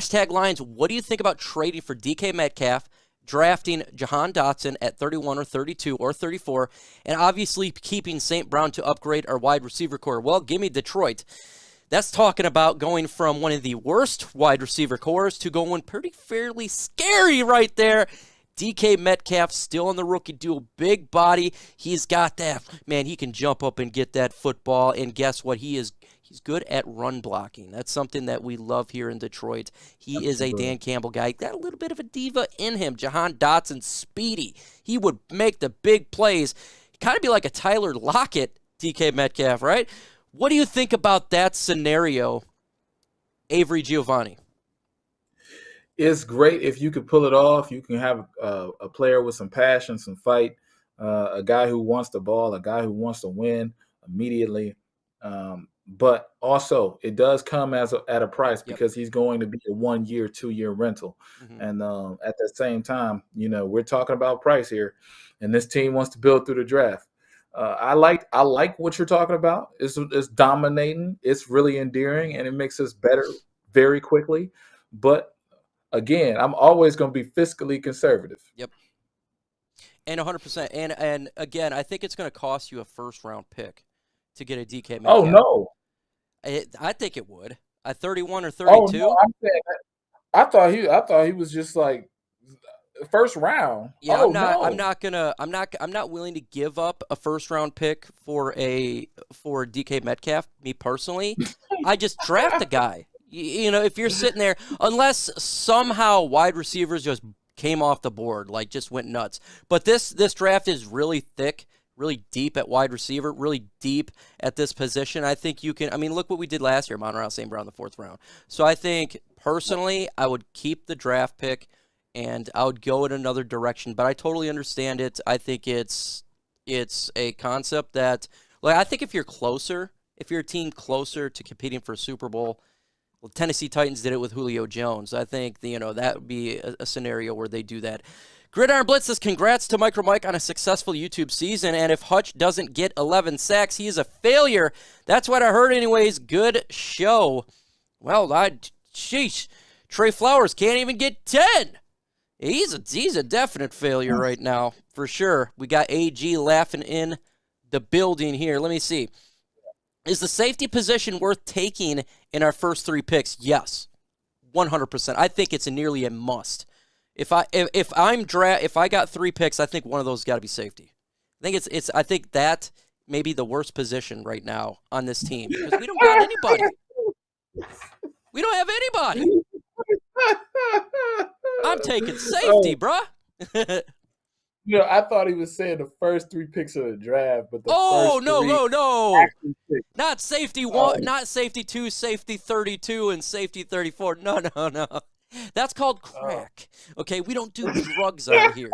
Hashtag Lions, what do you think about trading for DK Metcalf, drafting Jahan Dotson at 31 or 32 or 34, and obviously keeping St. Brown to upgrade our wide receiver core? Well, give me Detroit. That's talking about going from one of the worst wide receiver cores to going pretty fairly scary right there. DK Metcalf still in the rookie deal, big body. He's got that, man, he can jump up and get that football, and guess what? He's good at run blocking. That's something that we love here in Detroit. He is a Dan Campbell guy. Got a little bit of a diva in him. Jahan Dotson, speedy. He would make the big plays. Kind of be like a Tyler Lockett, DK Metcalf, right? What do you think about that scenario, Avery Giovanni? It's great if you could pull it off. You can have a player with some passion, some fight, a guy who wants the ball, a guy who wants to win immediately. But also, it does come at a price because he's going to be a 1 year, 2 year rental. And at the same time, we're talking about price here, and this team wants to build through the draft. I like what you're talking about. It's dominating. It's really endearing, and it makes us better very quickly. But again, I'm always going to be fiscally conservative. Yep. And 100%. And again, I think it's going to cost you a first-round pick to get a DK Metcalf. Oh, no. I think it would. At 31 or 32? Oh, no, I'm saying I thought he was just like first round. Yeah, oh, I'm not willing to give up a first-round pick for DK Metcalf, me personally. I just draft the guy. If you're sitting there, unless somehow wide receivers just came off the board, like just went nuts. But this draft is really thick, really deep at wide receiver, really deep at this position. I think you can, look what we did last year, Monroe St. Brown in the 4th round. So I think, personally, I would keep the draft pick, and I would go in another direction. But I totally understand it. I think it's a concept that, I think if you're a team closer to competing for a Super Bowl, well, Tennessee Titans did it with Julio Jones. I think, that would be a scenario where they do that. Gridiron Blitz says, congrats to MicroMike on a successful YouTube season, and if Hutch doesn't get 11 sacks, he is a failure. That's what I heard anyways. Good show. Well, sheesh. Trey Flowers can't even get 10. He's a definite failure right now, for sure. We got AG laughing in the building here. Let me see. Is the safety position worth taking in our first 3 picks? Yes, 100%. I think it's nearly a must. If I got 3 picks, I think one of those got to be safety. I think that may be the worst position right now on this team because we don't got anybody. We don't have anybody. I'm taking safety, bruh. I thought he was saying the first 3 picks of the draft, but no. Not safety 1, not safety 2, safety 32, and safety 34. No. That's called crack. Okay, we don't do drugs out here.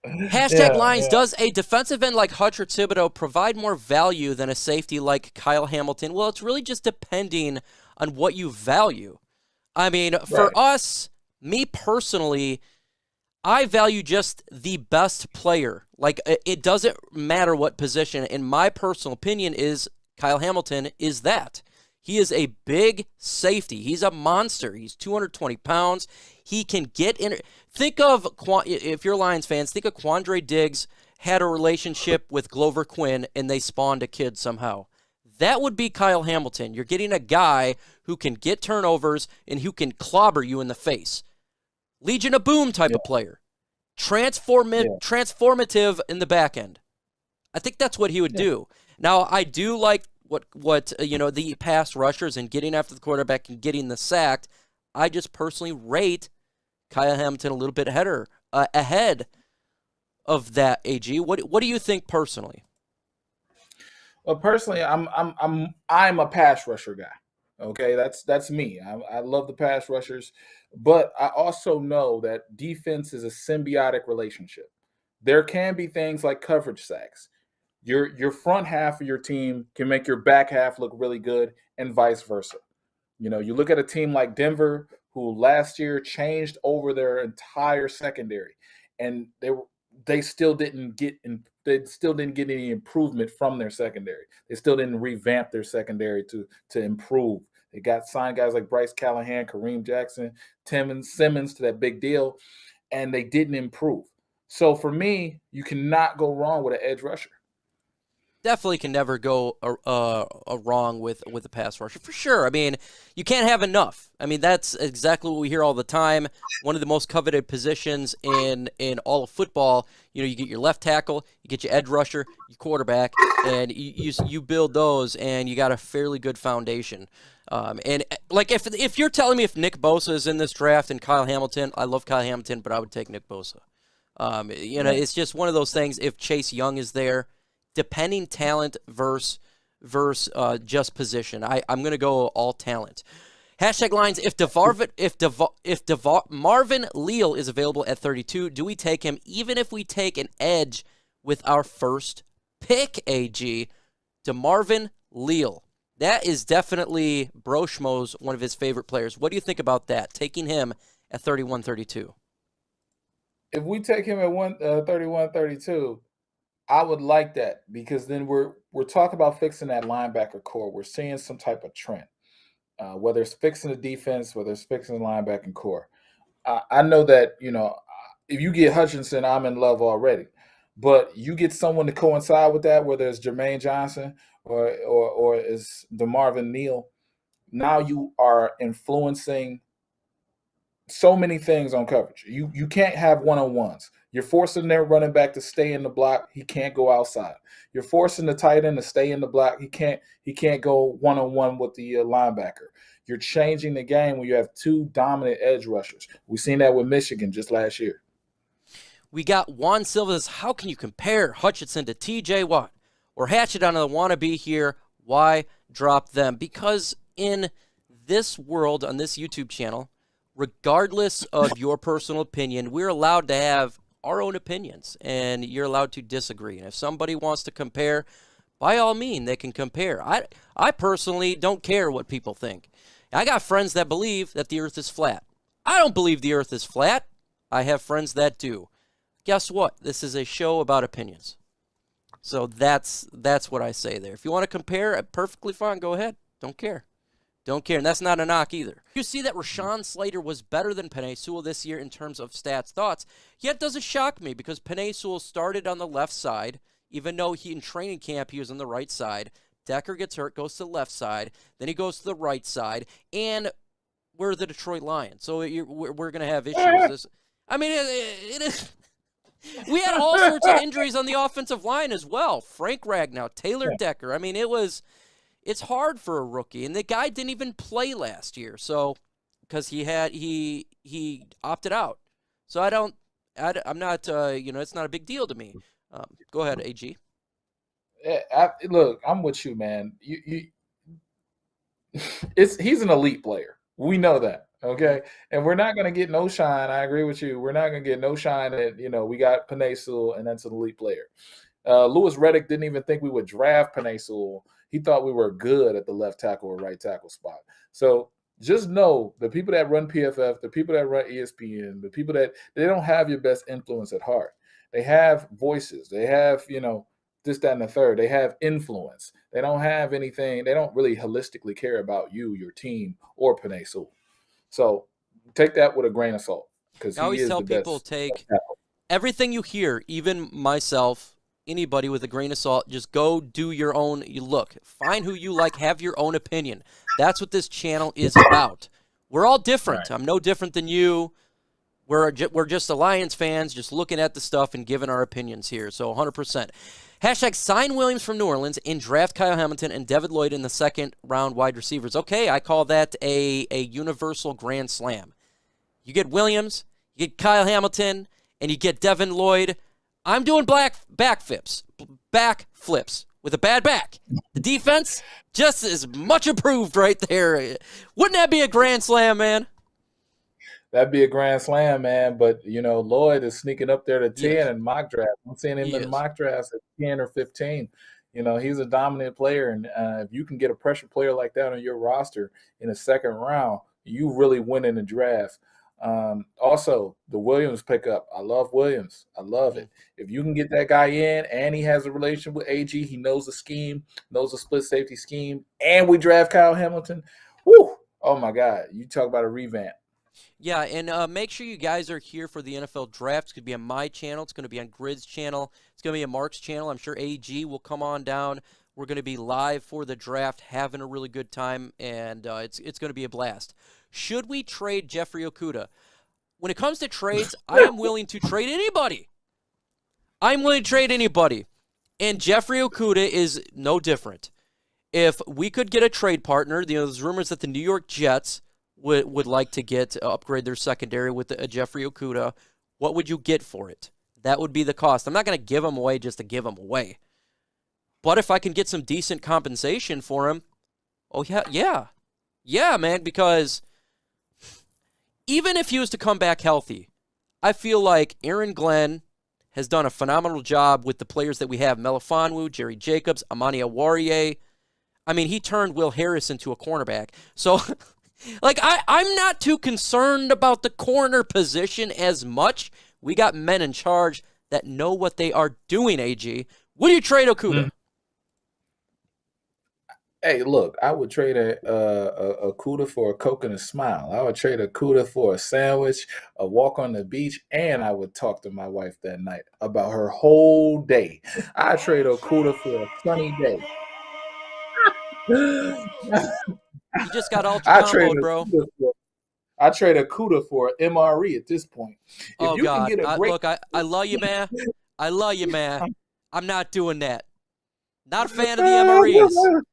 Hashtag Lions, does a defensive end like Hutch or Thibodeaux provide more value than a safety like Kyle Hamilton? Well, it's really just depending on what you value. For us, me personally, I value just the best player. It doesn't matter what position. In my personal opinion, is Kyle Hamilton is that. He is a big safety. He's a monster. He's 220 pounds. He can get in. Think of, if you're Lions fans, think of Quandre Diggs had a relationship with Glover Quinn and they spawned a kid somehow. That would be Kyle Hamilton. You're getting a guy who can get turnovers and who can clobber you in the face. Legion of Boom type of player. Transformative in the back end. I think that's what he would do. Now, I do like what the pass rushers and getting after the quarterback and getting the sack. I just personally rate Kyle Hamilton a little bit ahead of that. AG, what do you think personally? Well, personally, I'm a pass rusher guy. Okay, that's me. I love the pass rushers, but I also know that defense is a symbiotic relationship. There can be things like coverage sacks. Your front half of your team can make your back half look really good, and vice versa. You look at a team like Denver, who last year changed over their entire secondary, and they still didn't get any improvement from their secondary. They still didn't revamp their secondary to improve. They got signed guys like Bryce Callahan, Kareem Jackson, Simmons to that big deal, and they didn't improve. So for me, you cannot go wrong with an edge rusher. Definitely can never go wrong with a pass rusher, for sure. I mean, you can't have enough. I mean, that's exactly what we hear all the time. One of the most coveted positions in all of football. You know, you get your left tackle, you get your edge rusher, your quarterback, and you build those, and you got a fairly good foundation. And like if you're telling me if Nick Bosa is in this draft and Kyle Hamilton, I love Kyle Hamilton, but I would take Nick Bosa. You know, it's just one of those things. If Chase Young is there, depending talent versus just position, I'm going to go all talent. Hashtag lines, if Marvin Leal is available at 32, do we take him even if we take an edge with our first pick, AG? DeMarvin Leal. That is definitely Broshmo's one of his favorite players. What do you think about that, taking him at 31, 32? If we take him at 31, 32, I would like that, because then we're talking about fixing that linebacker core. We're seeing some type of trend, whether it's fixing the defense, whether it's fixing the linebacking core. I know that, you know, if you get Hutchinson, I'm in love already. But you get someone to coincide with that, whether it's Jermaine Johnson or is DeMarvin Leal, now you are influencing so many things on coverage. You can't have one-on-ones. You're forcing their running back to stay in the block. He can't go outside. You're forcing the tight end to stay in the block. He can't go one-on-one with the linebacker. You're changing the game when you have two dominant edge rushers. We've seen that with Michigan just last year. We got Juan Silva. How can you compare Hutchinson to TJ Watt or Hatchet on the wannabe here? Why drop them? Because in this world, on this YouTube channel, regardless of your personal opinion, we're allowed to have our own opinions, and you're allowed to disagree. And if somebody wants to compare, by all means, they can compare. I personally don't care what people think. I got friends that believe that the earth is flat. I don't believe the earth is flat. I have friends that do. Guess what? This is a show about opinions. So that's what I say there. If you want to compare, perfectly fine. Go ahead. Don't care. Don't care. And that's not a knock either. You see that Rashawn Slater was better than Penei Sewell this year in terms of stats, thoughts. Yet doesn't shock me because Penei Sewell started on the left side, even though in training camp he was on the right side. Decker gets hurt, goes to the left side. Then he goes to the right side. And we're the Detroit Lions. So we're going to have issues. I mean, it is. We had all sorts of injuries on the offensive line as well. Frank Ragnow, Taylor Decker. I mean, it's hard for a rookie, and the guy didn't even play last year, so because he opted out. So I'm not it's not a big deal to me. Go ahead, AG. Look, I'm with you, man. He's an elite player. We know that. Okay, and we're not going to get no shine. I agree with you. We're not going to get no shine at, we got Penei Sewell, and that's an elite player. Louis Riddick didn't even think we would draft Penei Sewell. He thought we were good at the left tackle or right tackle spot. So just know the people that run PFF, the people that run ESPN, the people that they don't have your best influence at heart. They have voices. They have, this, that, and the third. They have influence. They don't have anything. They don't really holistically care about you, your team, or Penei Sewell. So take that with a grain of salt. Because I always tell people, take everything you hear, even myself, anybody, with a grain of salt. Just go do your own look. Find who you like. Have your own opinion. That's what this channel is about. We're all different. Right. I'm no different than you. We're just Lions fans, just looking at the stuff and giving our opinions here. So 100%. Hashtag sign Williams from New Orleans and draft Kyle Hamilton and Devin Lloyd in the second round wide receivers. Okay, I call that a universal grand slam. You get Williams, you get Kyle Hamilton, and you get Devin Lloyd. I'm doing backflips with a bad back. The defense just as much improved right there. Wouldn't that be a grand slam, man? That'd be a grand slam, man. But, Lloyd is sneaking up there to 10 in mock draft. I'm seeing him in mock drafts at 10 or 15. He's a dominant player. And if you can get a pressure player like that on your roster in the second round, you really win in the draft. Also, the Williams pickup. I love Williams. I love it. If you can get that guy in and he has a relationship with AG, he knows the scheme, knows the split safety scheme, and we draft Kyle Hamilton, woo, Oh my God, you talk about a revamp. Yeah, and make sure you guys are here for the NFL draft. It's going to be on my channel. It's going to be on Grid's channel. It's going to be on Mark's channel. I'm sure AG will come on down. We're going to be live for the draft, having a really good time, and it's going to be a blast. Should we trade Jeffrey Okudah? When it comes to trades, I am willing to trade anybody. I'm willing to trade anybody. And Jeffrey Okudah is no different. If we could get a trade partner, there's rumors that the New York Jets would like to get upgrade their secondary with a Jeffrey Okudah. What would you get for it? That would be the cost. I'm not going to give him away just to give him away. But if I can get some decent compensation for him, oh, yeah, man, because even if he was to come back healthy, I feel like Aaron Glenn has done a phenomenal job with the players that we have. Melifonwu, Jerry Jacobs, Amani Awarie. I mean, he turned Will Harris into a cornerback. So, like, I'm not too concerned about the corner position as much. We got men in charge that know what they are doing, AG. Would you trade Okudah? Hey, look, I would trade a Okudah for a Coke and a smile. I would trade a Okudah for a sandwich, a walk on the beach, and I would talk to my wife that night about her whole day. I'd trade Okudah for a sunny day. You just got ultra combo, bro. I trade Okudah for an MRE at this point. If you God. Can get a great look, I love you, man. I love you, man. I'm not doing that. Not a fan of the MREs.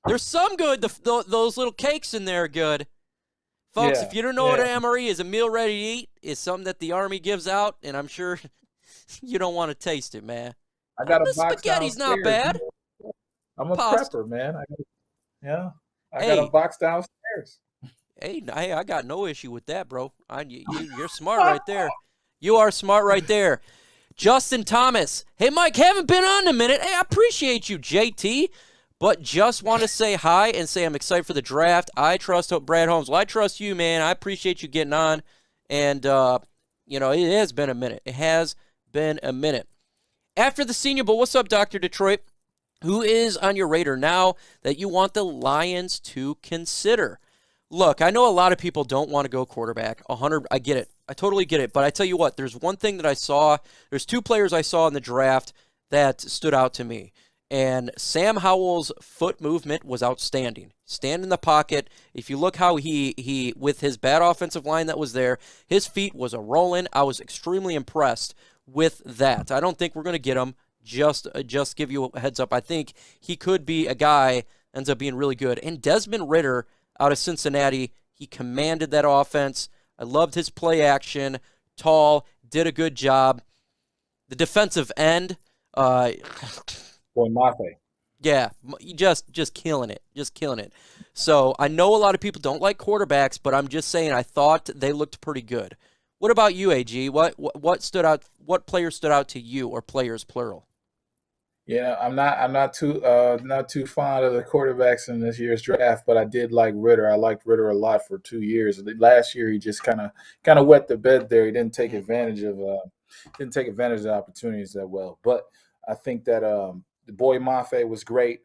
There's some good. Those little cakes in there are good. Folks, if you don't know what an MRE is, a meal ready to eat is something that the Army gives out, and I'm sure you don't want to taste it, man. I got a box spaghetti's downstairs. not bad. I'm a prepper, man. I got a box downstairs. Hey, I got no issue with that, bro. You're smart right there. You are smart right there. Justin Thomas. Hey, Mike, haven't been on in a minute. Hey, I appreciate you, JT. But just want to say hi and say I'm excited for the draft. I trust Brad Holmes. Well, I trust you, man. I appreciate you getting on. And, it has been a minute. It has been a minute. After the Senior Bowl, what's up, Dr. Detroit? Who is on your radar now that you want the Lions to consider? Look, I know a lot of people don't want to go quarterback. 100, I get it. I totally get it. But I tell you what, there's one thing that I saw. There's two players I saw in the draft that stood out to me. And Sam Howell's foot movement was outstanding. Stand in the pocket. If you look how he with his bad offensive line that was there, his feet was a rolling. I was extremely impressed with that. I don't think we're going to get him. Just give you a heads up. I think he could be a guy ends up being really good. And Desmond Ridder out of Cincinnati, he commanded that offense. I loved his play action. Tall, did a good job. The defensive end, Mafe. Yeah, just killing it. Just killing it. So I know a lot of people don't like quarterbacks, but I'm just saying I thought they looked pretty good. What about you, AG? What stood out? What players stood out to you, or players plural? Yeah, I'm not too fond of the quarterbacks in this year's draft, but I did like Ridder. I liked Ridder a lot for 2 years. Last year he just kind of wet the bed there. He didn't take advantage of the opportunities that well. But I think that the boy Mafe was great.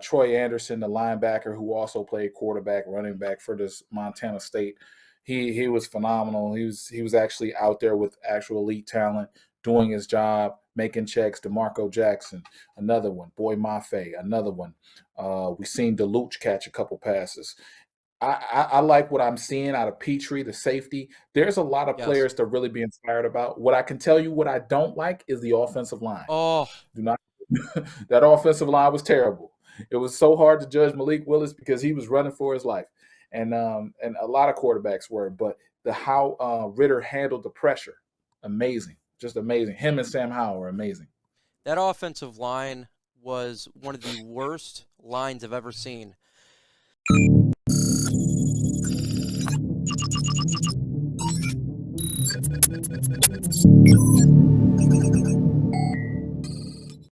Troy Anderson, the linebacker who also played quarterback, running back for this Montana State, he was phenomenal. He was actually out there with actual elite talent, doing his job, making checks. DeMarco Jackson, another one. Boy Mafe, another one. We seen DeLuch catch a couple passes. I like what I'm seeing out of Petrie, the safety. There's a lot of players to really be inspired about. What I can tell you, what I don't like is the offensive line. Oh, do not. That offensive line was terrible. It was so hard to judge Malik Willis because he was running for his life, and a lot of quarterbacks were. But how Ridder handled the pressure, amazing, just amazing. Him and Sam Howell were amazing. That offensive line was one of the worst lines I've ever seen.